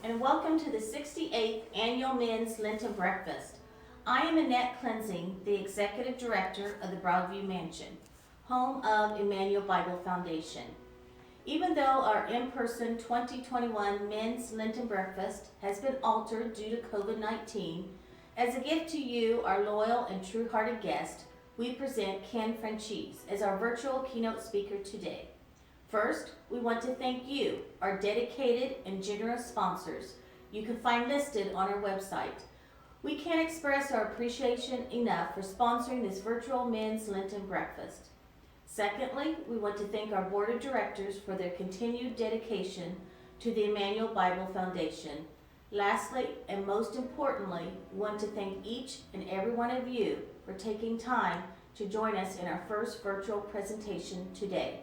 and welcome to the 68th Annual Men's Lenten Breakfast. I am Annette Cleansing, the Executive Director of the Broadview Mansion, home of Immanuel Bible Foundation. Even though our in-person 2021 Men's Lenten Breakfast has been altered due to COVID-19, as a gift to you, our loyal and true-hearted guest, we present Ken Franzese as our virtual keynote speaker today. First, we want to thank you, our dedicated and generous sponsors. You can find listed on our website. We can't express our appreciation enough for sponsoring this virtual Men's Lenten Breakfast. Secondly, we want to thank our board of directors for their continued dedication to the Immanuel Bible Foundation. Lastly, and most importantly, we want to thank each and every one of you for taking time to join us in our first virtual presentation today.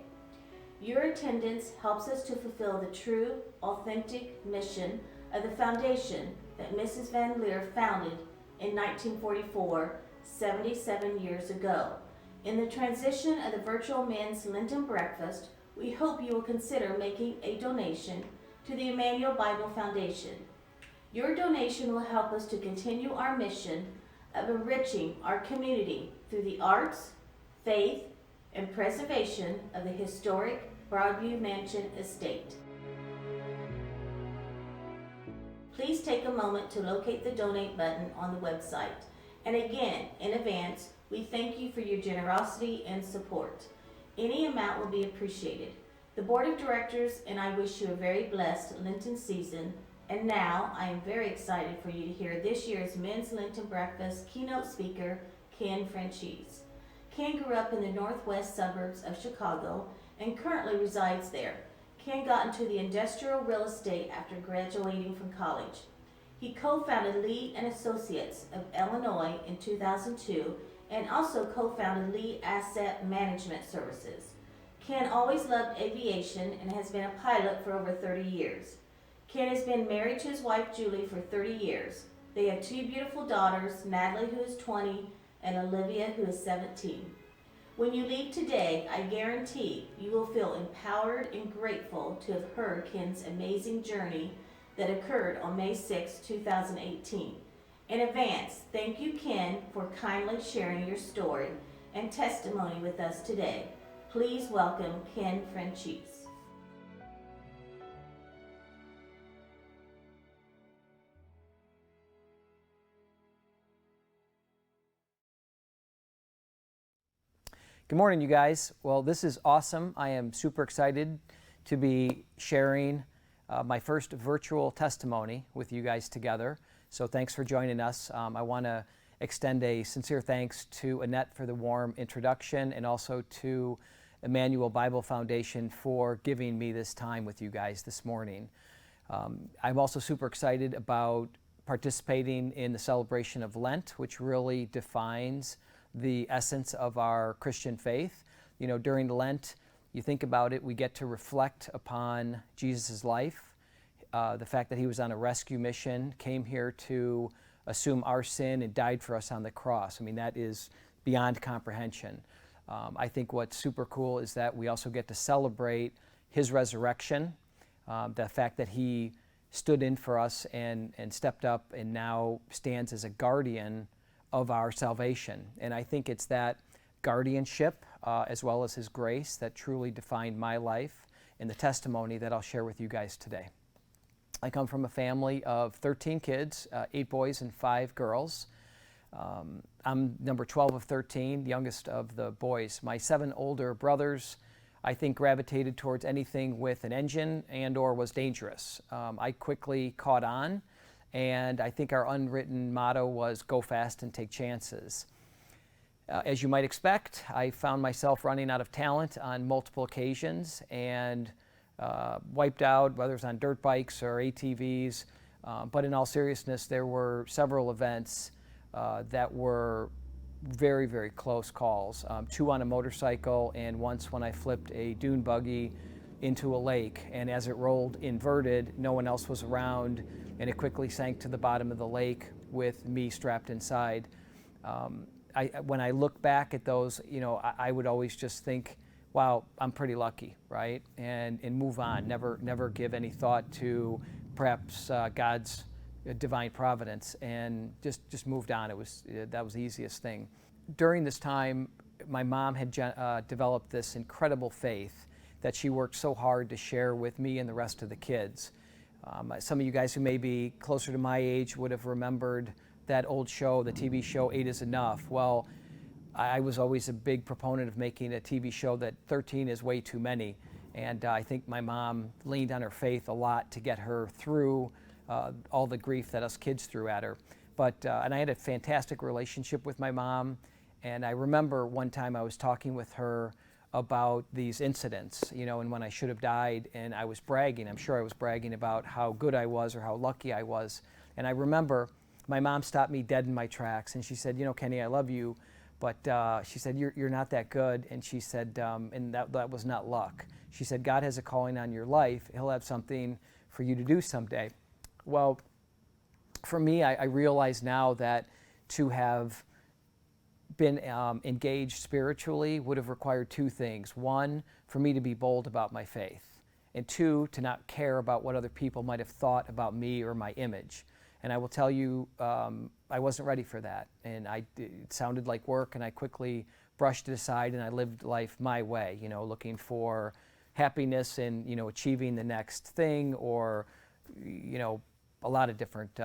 Your attendance helps us to fulfill the true, authentic mission of the foundation that Mrs. Van Leer founded in 1944, 77 years ago. In the transition of the virtual Men's Lenten Breakfast, we hope you will consider making a donation to the Immanuel Bible Foundation. Your donation will help us to continue our mission of enriching our community through the arts, faith, and preservation of the historic Broadview Mansion estate. Please take a moment to locate the donate button on the website. And again, in advance, we thank you for your generosity and support. Any amount will be appreciated. The board of directors and I wish you a very blessed Lenten season. And now I am very excited for you to hear this year's Men's Lenten Breakfast keynote speaker, Ken Franzese. Ken grew up in the northwest suburbs of Chicago and currently resides there. Ken got into the industrial real estate after graduating from college. He co-founded Lee and Associates of Illinois in 2002 and also co-founded Lee Asset Management Services. Ken always loved aviation and has been a pilot for over 30 years. Ken has been married to his wife Julie for 30 years. They have two beautiful daughters, Natalie, who is 20, and Olivia, who is 17. When you leave today, I guarantee you will feel empowered and grateful to have heard Ken's amazing journey that occurred on May 6, 2018. In advance, thank you, Ken, for kindly sharing your story and testimony with us today. Please welcome Ken Franzese. Good morning, you guys. Well, this is awesome. I am super excited to be sharing my first virtual testimony with you guys together. So thanks for joining us. I want to extend a sincere thanks to Annette for the warm introduction and also to Immanuel Bible Foundation for giving me this time with you guys this morning. I'm also super excited about participating in the celebration of Lent, which really defines the essence of our Christian faith. You know, during Lent, you think about it, we get to reflect upon Jesus' life, the fact that he was on a rescue mission, came here to assume our sin and died for us on the cross. I mean, that is beyond comprehension. I think what's super cool is that we also get to celebrate his resurrection, the fact that he stood in for us and stepped up and now stands as a guardian of our salvation. And I think it's that guardianship as well as his grace that truly defined my life and the testimony that I'll share with you guys today. I come from a family of 13 kids, 8 boys and 5 girls. I'm number 12 of 13, youngest of the boys. My 7 older brothers, I think, gravitated towards anything with an engine and or was dangerous. I quickly caught on. And I think our unwritten motto was go fast and take chances. As you might expect, I found myself running out of talent on multiple occasions and wiped out, whether it was on dirt bikes or ATVs. But in all seriousness, there were several events that were very, very close calls. 2 on a motorcycle and once when I flipped a dune buggy into a lake. And as it rolled inverted, no one else was around, and it quickly sank to the bottom of the lake with me strapped inside. When I look back at those, you know, I would always just think, wow, I'm pretty lucky, right? And move on, never give any thought to perhaps God's divine providence, and just moved on. That was the easiest thing. During this time, my mom had developed this incredible faith that she worked so hard to share with me and the rest of the kids. Some of you guys who may be closer to my age would have remembered that old show, the TV show 8 is Enough. Well, I was always a big proponent of making a TV show that 13 is way too many. And I think my mom leaned on her faith a lot to get her through all the grief that us kids threw at her. And I had a fantastic relationship with my mom. And I remember one time I was talking with her about these incidents, and when I should have died, and I was bragging. I'm sure I was bragging about how good I was or how lucky I was. And I remember my mom stopped me dead in my tracks, and she said, Kenny, I love you, but she said, you're not that good. And she said, and that was not luck. She said, God has a calling on your life. He'll have something for you to do someday. Well, for me, I realize now that to have been engaged spiritually would have required two things. One, for me to be bold about my faith, and two, to not care about what other people might have thought about me or my image. And I will tell you, I wasn't ready for that. And it sounded like work, and I quickly brushed it aside, and I lived life my way, looking for happiness and, achieving the next thing, or, a lot of different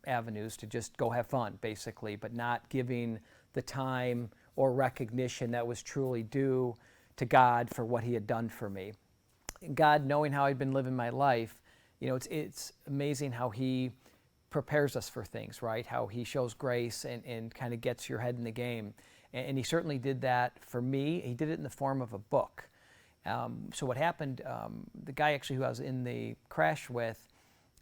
avenues to just go have fun, basically, but not giving the time or recognition that was truly due to God for what he had done for me. God, knowing how I'd been living my life, it's amazing how he prepares us for things, right? How he shows grace and kind of gets your head in the game. And he certainly did that for me. He did it in the form of a book. So what happened, the guy actually who I was in the crash with,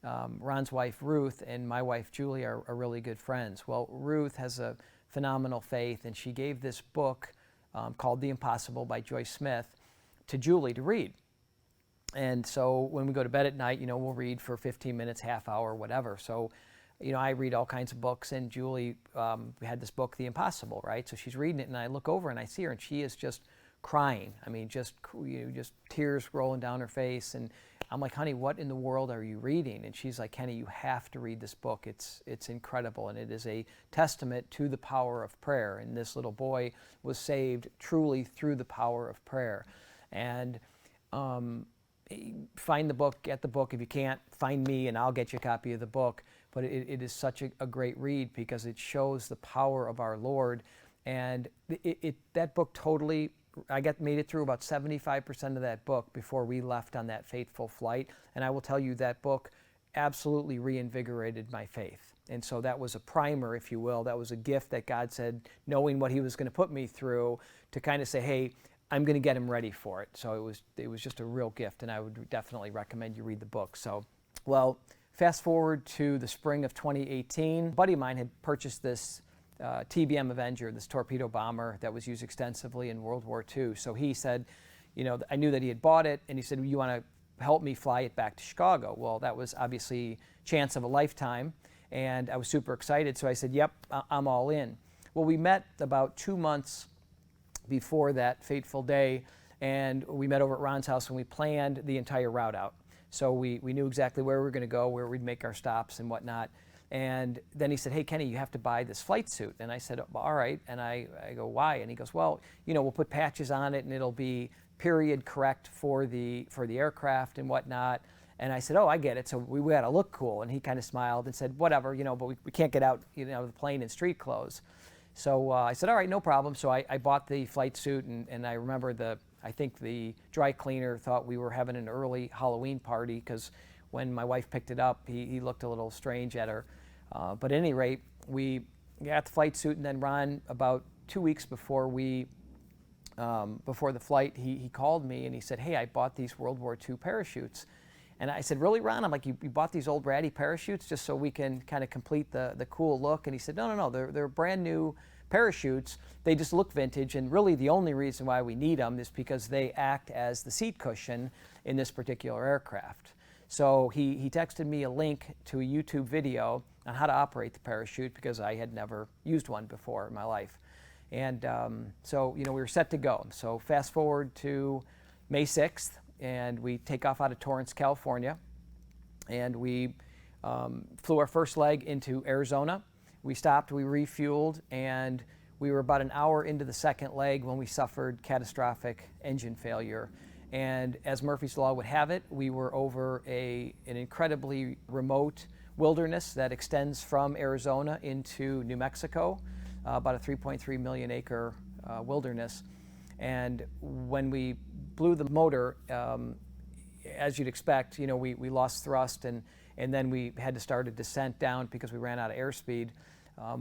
Ron's wife Ruth and my wife Julie are really good friends. Well, Ruth has a phenomenal faith, and she gave this book called The Impossible by Joyce Smith to Julie to read. And so when we go to bed at night, we'll read for 15 minutes, half hour, whatever. So, I read all kinds of books, and Julie had this book, The Impossible, right? So she's reading it, and I look over and I see her, and she is just crying. I mean, just tears rolling down her face. And I'm like, honey, what in the world are you reading? And she's like, Kenny, you have to read this book. It's incredible, and it is a testament to the power of prayer. And this little boy was saved truly through the power of prayer. And find the book, get the book. If you can't, find me, and I'll get you a copy of the book. But it is such a great read because it shows the power of our Lord. And that book totally, made it through about 75% of that book before we left on that fateful flight. And I will tell you, that book absolutely reinvigorated my faith. And so that was a primer, if you will. That was a gift that God said, knowing what he was going to put me through, to kind of say, hey, I'm going to get him ready for it. So it was just a real gift, and I would definitely recommend you read the book. So, well, fast forward to the spring of 2018. A buddy of mine had purchased this TBM Avenger, this torpedo bomber that was used extensively in World War II. So he said, I knew that he had bought it, and he said, you want to help me fly it back to Chicago? Well, that was obviously chance of a lifetime, and I was super excited. So I said, yep, I'm all in. Well, we met about 2 months before that fateful day, and we met over at Ron's house, and we planned the entire route out. So we knew exactly where we were going to go, where we'd make our stops and whatnot. And then he said, hey, Kenny, you have to buy this flight suit. And I said, all right. And I go, why? And he goes, well, we'll put patches on it, and it'll be period correct for the aircraft and whatnot. And I said, oh, I get it. So we got to look cool. And he kind of smiled and said, whatever, but we can't get out, of the plane in street clothes. So I said, all right, no problem. So I bought the flight suit, and I remember I think the dry cleaner thought we were having an early Halloween party, because when my wife picked it up, he looked a little strange at her. But at any rate, we got the flight suit, and then Ron, about 2 weeks before the flight, he called me and he said, hey, I bought these World War II parachutes. And I said, really, Ron? I'm like, you bought these old ratty parachutes just so we can kind of complete the cool look? And he said, no, they're brand new parachutes. They just look vintage, and really the only reason why we need them is because they act as the seat cushion in this particular aircraft. So he texted me a link to a YouTube video on how to operate the parachute, because I had never used one before in my life. And so, we were set to go. So fast forward to May 6th, and we take off out of Torrance, California. and we flew our first leg into Arizona. We stopped, we refueled, and we were about an hour into the second leg when we suffered catastrophic engine failure. And as Murphy's Law would have it, we were over an incredibly remote wilderness that extends from Arizona into New Mexico, about a 3.3 million acre wilderness. And when we blew the motor, as you'd expect, we lost thrust, and then we had to start a descent down because we ran out of airspeed.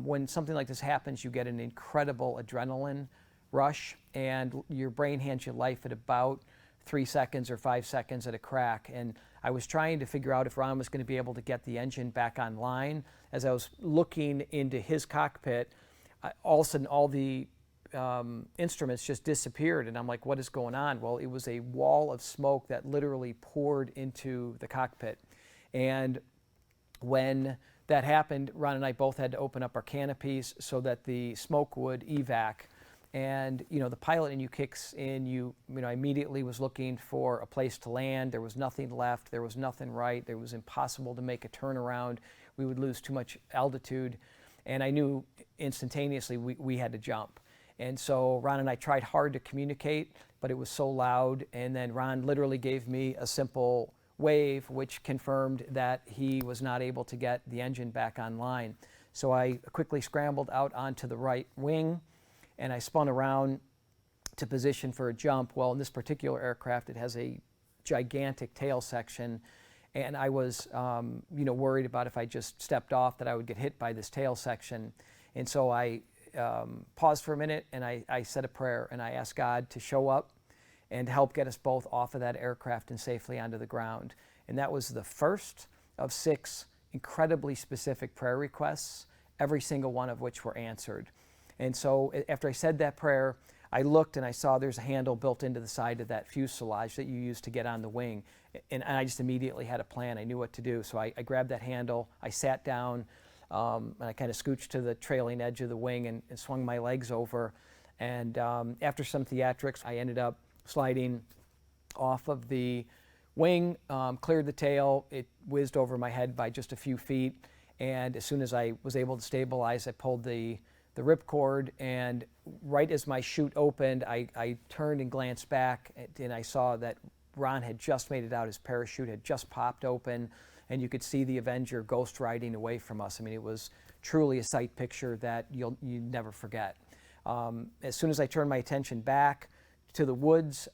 When something like this happens, you get an incredible adrenaline rush, and your brain hands you life at about 3 seconds or 5 seconds at a crack. And I was trying to figure out if Ron was going to be able to get the engine back online. As I was looking into his cockpit, all of a sudden all the instruments just disappeared, and I'm like, what is going on? Well, it was a wall of smoke that literally poured into the cockpit. And when that happened, Ron and I both had to open up our canopies so that the smoke would evac. And the pilot in you kicks in. I immediately was looking for a place to land. There was nothing left. There was nothing right. It was impossible to make a turnaround. We would lose too much altitude. And I knew instantaneously we had to jump. And so Ron and I tried hard to communicate, but it was so loud. And then Ron literally gave me a simple wave, which confirmed that he was not able to get the engine back online. So I quickly scrambled out onto the right wing, and I spun around to position for a jump. Well, in this particular aircraft, it has a gigantic tail section, and I was worried about if I just stepped off that I would get hit by this tail section. And so I paused for a minute, and I said a prayer, and I asked God to show up and help get us both off of that aircraft and safely onto the ground. And that was the first of 6 incredibly specific prayer requests, every single one of which were answered. And so after I said that prayer, I looked and I saw there's a handle built into the side of that fuselage that you use to get on the wing. And I just immediately had a plan. I knew what to do. So I grabbed that handle, I sat down, and I kind of scooched to the trailing edge of the wing and swung my legs over. And after some theatrics, I ended up sliding off of the wing, cleared the tail. It whizzed over my head by just a few feet. And as soon as I was able to stabilize, I pulled the ripcord, and right as my chute opened, I turned and glanced back, and I saw that Ron had just made it out. His parachute had just popped open, and you could see the Avenger ghost riding away from us. I mean, it was truly a sight picture that you'd never forget. As soon as I turned my attention back to the woods,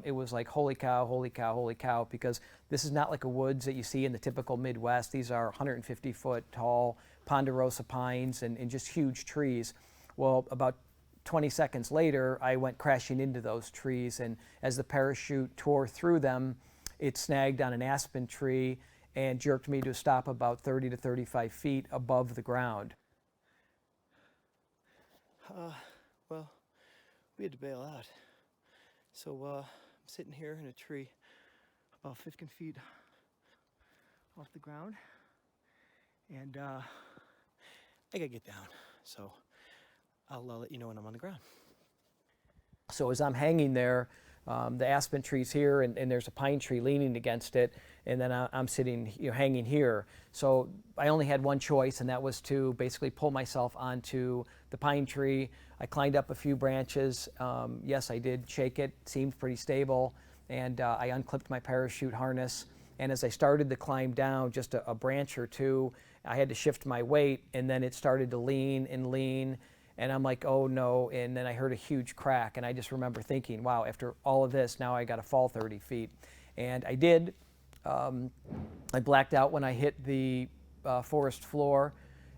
it was like, holy cow, holy cow, holy cow, because this is not like a woods that you see in the typical Midwest. These are 150-foot tall ponderosa pines and just huge trees. Well, about 20 seconds later, I went crashing into those trees, and as the parachute tore through them, it snagged on an aspen tree and jerked me to a stop about 30 to 35 feet above the ground. Well, we had to bail out. So I'm sitting here in a tree about 15 feet off the ground, and I gotta get down. So I'll let you know when I'm on the ground. So as I'm hanging there, the aspen tree's here, and there's a pine tree leaning against it, and then I'm sitting, hanging here. So I only had one choice, and that was to basically pull myself onto the pine tree. I climbed up a few branches. Yes, I did shake it. It seemed pretty stable, and I unclipped my parachute harness. And as I started to climb down just a branch or two, I had to shift my weight, and then it started to lean and lean. And I'm like, oh no, and then I heard a huge crack, and I just remember thinking, wow, after all of this, now I got to fall 30 feet. And I did. I blacked out when I hit the forest floor,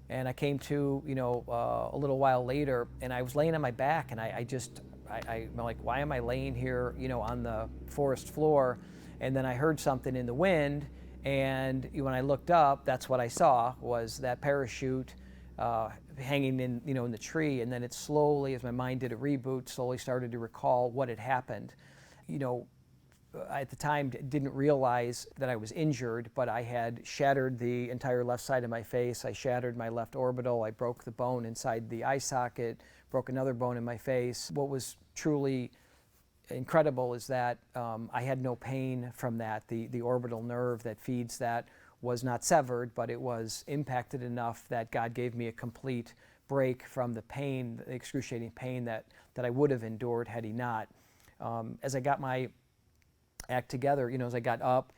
and I came to, a little while later, and I was laying on my back, and I'm like, why am I laying here, on the forest floor? And then I heard something in the wind, and when I looked up, that's what I saw, was that parachute hanging in the tree. And then it slowly, as my mind did a reboot, slowly started to recall what had happened. At the time didn't realize that I was injured, but I had shattered the entire left side of my face. I shattered my left orbital. I broke the bone inside the eye socket, broke another bone in my face. What was truly incredible is that I had no pain from that. The orbital nerve that feeds that was not severed, but it was impacted enough that God gave me a complete break from the pain, the excruciating pain that I would have endured had he not. As I got my act together, as I got up,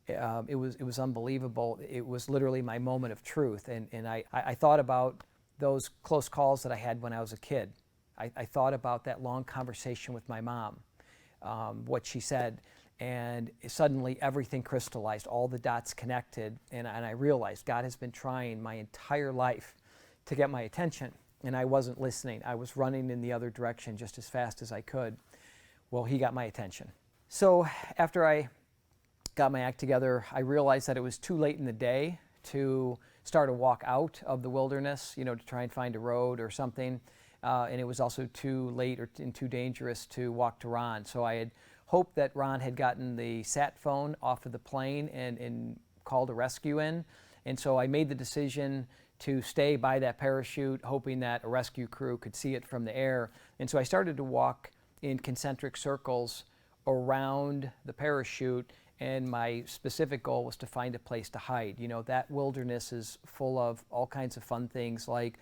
it was unbelievable. It was literally my moment of truth, and I thought about those close calls that I had when I was a kid. I thought about that long conversation with my mom, what she said, and suddenly everything crystallized, all the dots connected, and I realized God has been trying my entire life to get my attention, and I wasn't listening. I was running in the other direction just as fast as I could. Well, he got my attention. So after I got my act together, I realized that it was too late in the day to start a walk out of the wilderness, to try and find a road or something. And it was also too late and too dangerous to walk to Ron. So I had hoped that Ron had gotten the sat phone off of the plane and called a rescue in. And so I made the decision to stay by that parachute, hoping that a rescue crew could see it from the air. And so I started to walk in concentric circles around the parachute, and my specific goal was to find a place to hide. That wilderness is full of all kinds of fun things like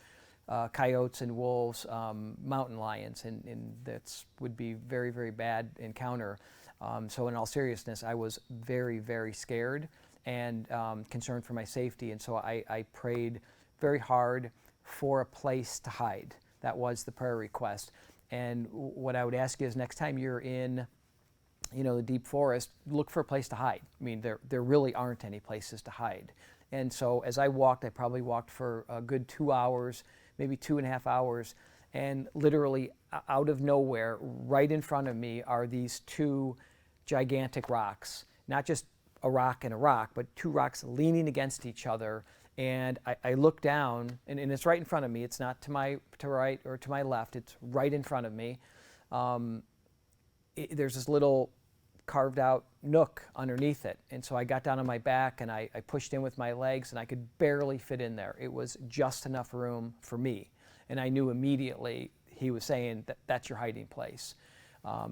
coyotes and wolves, mountain lions, and that would be very, very bad encounter. So in all seriousness, I was very, very scared and concerned for my safety, and so I prayed very hard for a place to hide. That was the prayer request. And what I would ask you is, next time you're in the deep forest, look for a place to hide. I mean, there really aren't any places to hide. And so as I walked, I probably walked for a good 2 hours, maybe 2.5 hours, and literally out of nowhere, right in front of me, are these two gigantic rocks. Not just a rock and a rock, but two rocks leaning against each other. And I look down, and it's right in front of me. It's not to my right or to my left. It's right in front of me. There's this little carved out nook underneath it. And so I got down on my back and I pushed in with my legs, and I could barely fit in there. It was just enough room for me. And I knew immediately he was saying that's your hiding place.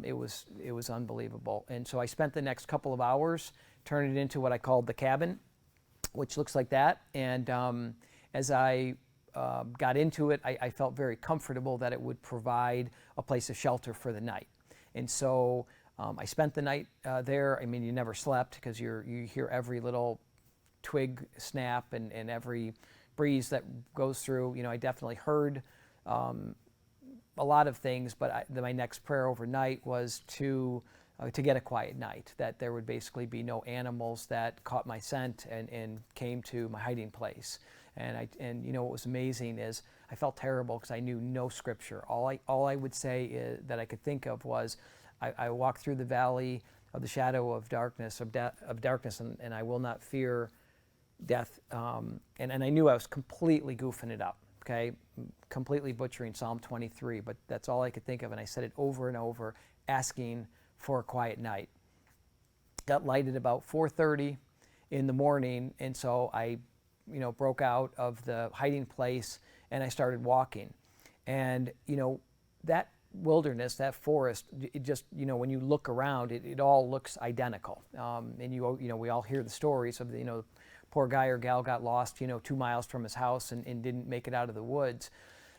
It was unbelievable. And so I spent the next couple of hours turning it into what I called the cabin, which looks like that. And as I got into it, I felt very comfortable that it would provide a place of shelter for the night. And so I spent the night there. I mean, you never slept because you hear every little twig snap and every breeze that goes through. I definitely heard a lot of things, but my next prayer overnight was to get a quiet night, that there would basically be no animals that caught my scent and came to my hiding place. And what was amazing is I felt terrible because I knew no scripture. All I would say that I could think of was, I walked through the valley of the shadow of darkness, and I will not fear death. And I knew I was completely goofing it up, okay? Completely butchering Psalm 23, but that's all I could think of. And I said it over and over, asking for a quiet night. Got light at about 4:30 in the morning, and so I broke out of the hiding place and I started walking. And that wilderness, that forest, it just, when you look around, it all looks identical. And we all hear the stories of the poor guy or gal got lost 2 miles from his house and didn't make it out of the woods.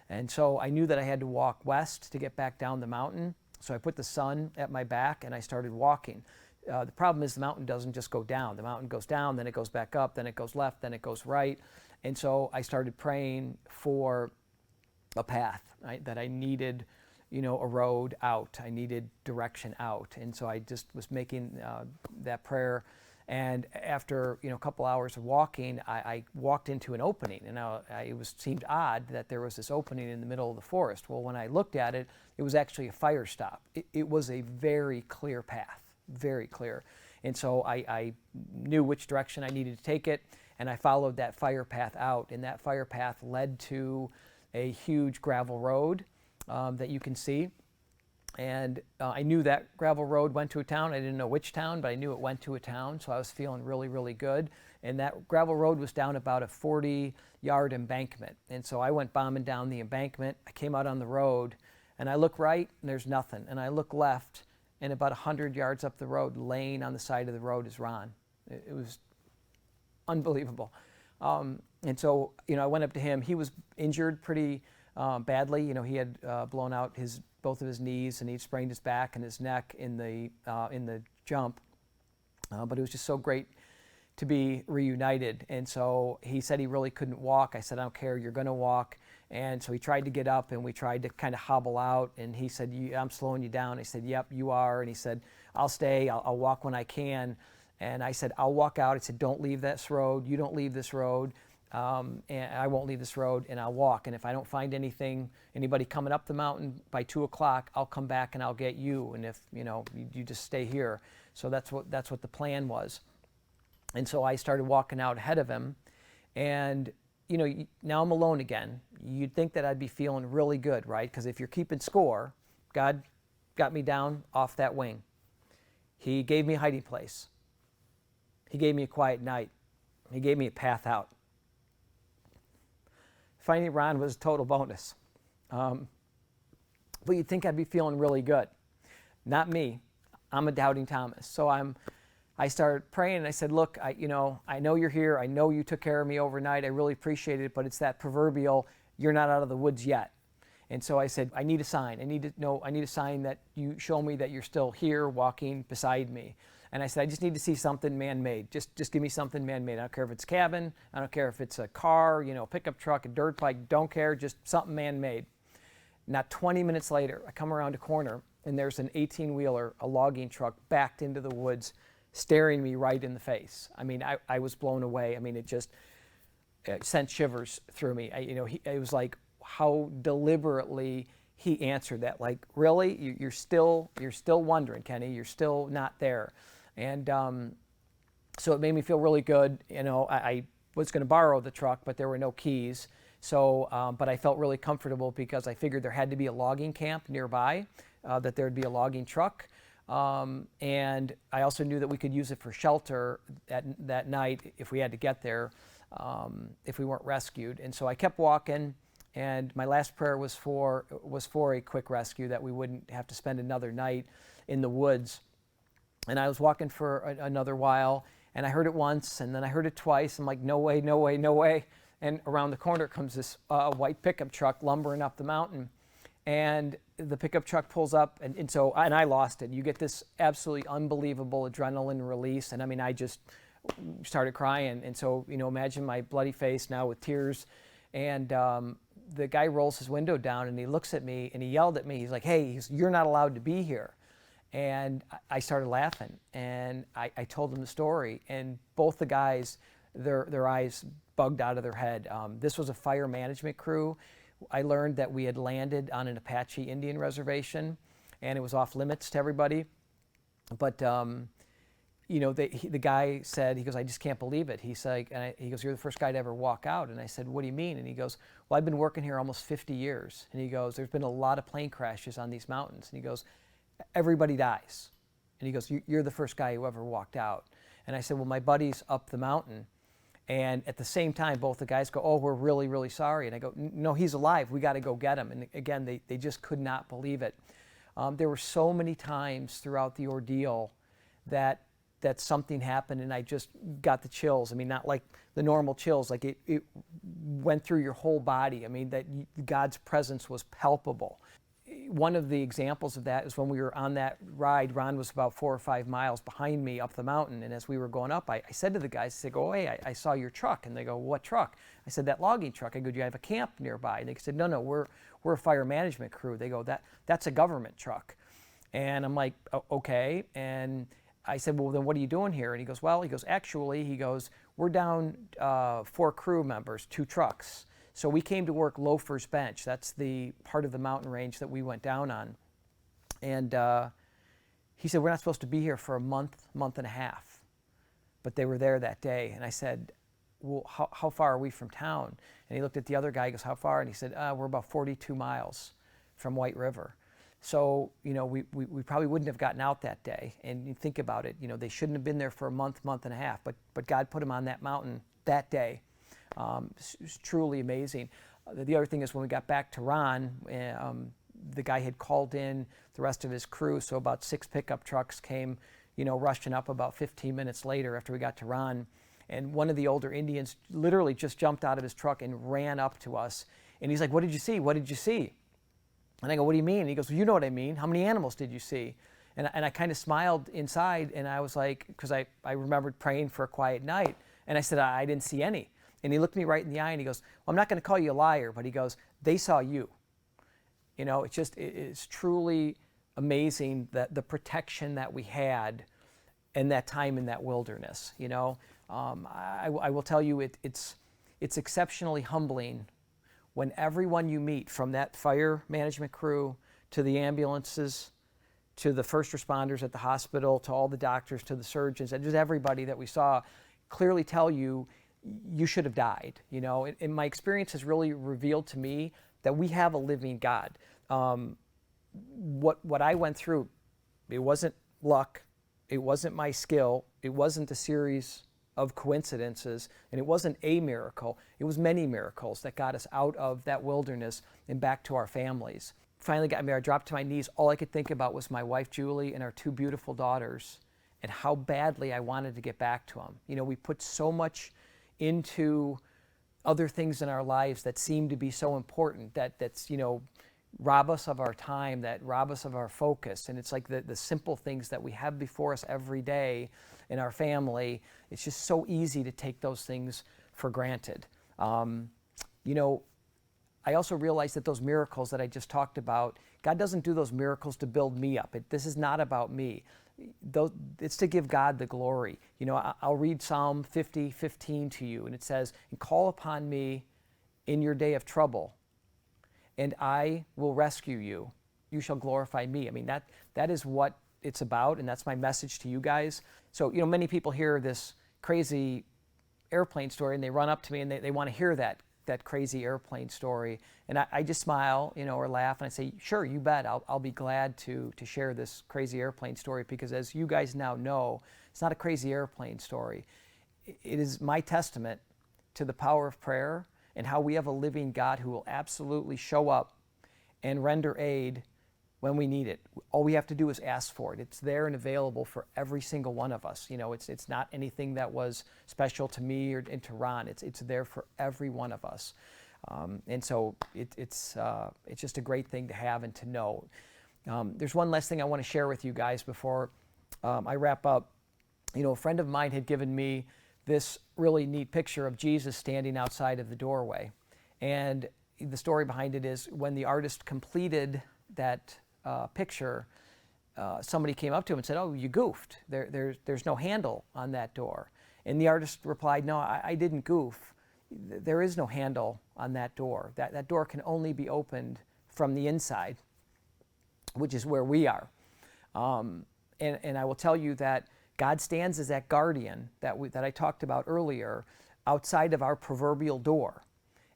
And so I knew that I had to walk west to get back down the mountain. So I put the sun at my back and I started walking. The problem is the mountain doesn't just go down. The mountain goes down, then it goes back up, then it goes left, then it goes right. And so I started praying for a path, right? That I needed, a road out. I needed direction out. And so I just was making that prayer. And after a couple hours of walking, I walked into an opening, and seemed odd that there was this opening in the middle of the forest. Well, when I looked at it, it was actually a fire stop. It was a very clear path, very clear. And so I knew which direction I needed to take it, and I followed that fire path out. And that fire path led to a huge gravel road that you can see. And I knew that gravel road went to a town. I didn't know which town, but I knew it went to a town, so I was feeling really, really good. And that gravel road was down about a 40-yard embankment. And so I went bombing down the embankment. I came out on the road, and I look right, and there's nothing. And I look left, and about 100 yards up the road, laying on the side of the road, is Ron. It was unbelievable. And so, I went up to him. He was injured pretty badly. He had blown out both of his knees, and he'd sprained his back and his neck in the jump. But it was just so great to be reunited. And so he said he really couldn't walk. I said, I don't care, you're going to walk. And so he tried to get up, and we tried to kind of hobble out. And he said, I'm slowing you down. I said, yep, you are. And he said, I'll stay. I'll walk when I can. And I said, I'll walk out. I said, don't leave this road. You don't leave this road. And I won't leave this road, and I'll walk. And if I don't find anybody coming up the mountain by 2 o'clock, I'll come back and I'll get you. And if, you just stay here. So that's what the plan was. And so I started walking out ahead of him. And, now I'm alone again. You'd think that I'd be feeling really good, right? Because if you're keeping score, God got me down off that wing. He gave me a hiding place. He gave me a quiet night. He gave me a path out. Finding Ron was a total bonus. But you'd think I'd be feeling really good. Not me. I'm a doubting Thomas. So I started praying, and I said, look, I know you're here. I know you took care of me overnight. I really appreciate it, but it's that proverbial, you're not out of the woods yet. And so I said, I need a sign. I need a sign that you show me that you're still here walking beside me. And I said, I just need to see something man-made. Just give me something man-made. I don't care if it's a cabin. I don't care if it's a car, a pickup truck, a dirt bike. Don't care. Just something man-made. Not 20 minutes later, I come around a corner, and there's an 18-wheeler, a logging truck, backed into the woods, staring me right in the face. I mean, I was blown away. I mean, it sent shivers through me. It was like how deliberately he answered that. Like, really? You're still wondering, Kenny. You're still not there. And so it made me feel really good. I was going to borrow the truck, but there were no keys. So, but I felt really comfortable because I figured there had to be a logging camp nearby, that there'd be a logging truck. And I also knew that we could use it for shelter that night if we had to get there, if we weren't rescued. And so I kept walking, and my last prayer was for a quick rescue, that we wouldn't have to spend another night in the woods. And I was walking for another while, and I heard it once, and then I heard it twice. I'm like, no way, no way, no way. And around the corner comes this white pickup truck lumbering up the mountain. And the pickup truck pulls up, and I lost it. You get this absolutely unbelievable adrenaline release, and I mean, I just started crying. And so, imagine my bloody face now with tears. And the guy rolls his window down, and he looks at me, and he yelled at me. He's like, hey, you're not allowed to be here. And I started laughing, and I told him the story. And both the guys, their eyes bugged out of their head. This was a fire management crew. I learned that we had landed on an Apache Indian reservation, and it was off limits to everybody. But the guy said, he goes, I just can't believe it. He's like, he goes, you're the first guy to ever walk out. And I said, what do you mean? And he goes, well, I've been working here almost 50 years. And he goes, there's been a lot of plane crashes on these mountains. And he goes, everybody dies. And he goes, you're the first guy who ever walked out. And I said, well, my buddy's up the mountain. And at the same time, both the guys go, oh, we're really, really sorry. And I go, no, he's alive. We got to go get him. And again, they just could not believe it. There were so many times throughout the ordeal that something happened, and I just got the chills. I mean, not like the normal chills, like it went through your whole body. I mean, that God's presence was palpable. One of the examples of that is when we were on that ride. Ron was about 4 or 5 miles behind me up the mountain, and as we were going up, I said to the guys, I said, oh, hey, I saw your truck. And they go, what truck? I said, that logging truck. I go, do you have a camp nearby? And they said, no, we're a fire management crew. They go, that's a government truck. And I'm like, okay. And I said, well, then what are you doing here? And he goes, actually, we're down 4 crew members, 2 trucks. So we came to work Loafer's Bench. That's the part of the mountain range that we went down on. And he said, we're not supposed to be here for a month and a half. But they were there that day. And I said, well, how far are we from town? And he looked at the other guy, he goes, how far? And he said, we're about 42 miles from White River. So, we probably wouldn't have gotten out that day. And you think about it, they shouldn't have been there for a month and a half. But God put them on that mountain that day. It's truly amazing. The other thing is when we got back to Ron, the guy had called in the rest of his crew, so about 6 pickup trucks came, rushing up about 15 minutes later after we got to Ron. And one of the older Indians literally just jumped out of his truck and ran up to us. And he's like, "What did you see? What did you see?" And I go, "What do you mean?" And he goes, "Well, you know what I mean. How many animals did you see?" And I kind of smiled inside, and I was like, because I remembered praying for a quiet night. And I said, I didn't see any. And he looked me right in the eye, and he goes, "Well, I'm not going to call you a liar," but he goes, "They saw you." You know, it's truly amazing that the protection that we had in that time in that wilderness. You know, I will tell you, it's exceptionally humbling when everyone you meet, from that fire management crew to the ambulances, to the first responders at the hospital, to all the doctors, to the surgeons, and just everybody that we saw, clearly tell you, you should have died. You know, and my experience has really revealed to me that we have a living God. What I went through, it wasn't luck, it wasn't my skill, it wasn't a series of coincidences, and it wasn't a miracle. It was many miracles that got us out of that wilderness and back to our families. Finally got married, I dropped to my knees. All I could think about was my wife, Julie, and our two beautiful daughters, and how badly I wanted to get back to them. You know, we put so much into other things in our lives that seem to be so important, that's, you know, rob us of our time, that rob us of our focus. And it's like the simple things that we have before us every day in our family, it's just so easy to take those things for granted. You know, I also realized that those miracles that I just talked about, God doesn't do those miracles to build me up. This is not about me. It's to give God the glory. You know, I'll read Psalm 50:15 to you, and it says, "And call upon me in your day of trouble, and I will rescue you. You shall glorify me." I mean, that is what it's about, and that's my message to you guys. So, you know, many people hear this crazy airplane story, and they run up to me, and they want to hear that crazy airplane story. And I just smile, you know, or laugh, and I say, "Sure, you bet. I'll be glad to share this crazy airplane story," because as you guys now know, it's not a crazy airplane story. It is my testament to the power of prayer and how we have a living God who will absolutely show up and render aid when we need it. All we have to do is ask for it. It's there and available for every single one of us. You know, it's not anything that was special to me or and to Ron. It's there for every one of us. And so it's just a great thing to have and to know. There's one last thing I want to share with you guys before I wrap up. You know, a friend of mine had given me this really neat picture of Jesus standing outside of the doorway. And the story behind it is, when the artist completed that picture, somebody came up to him and said, "Oh, you goofed. There's no handle on that door." And the artist replied, "No, I didn't goof. There is no handle on that door. That door can only be opened from the inside, which is where we are." And I will tell you that God stands as that guardian that I talked about earlier outside of our proverbial door.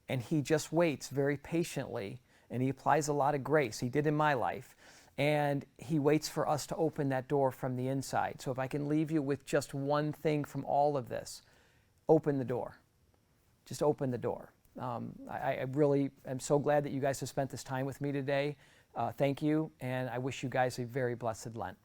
And he just waits very patiently, and he applies a lot of grace. He did in my life. And he waits for us to open that door from the inside. So if I can leave you with just one thing from all of this, open the door. Just open the door. I really am so glad that you guys have spent this time with me today. Thank you, and I wish you guys a very blessed Lent.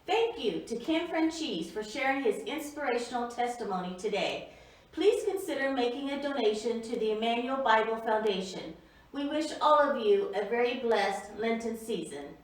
Thank you to Kim Franzese for sharing his inspirational testimony today. Please consider making a donation to the Immanuel Bible Foundation. We wish all of you a very blessed Lenten season.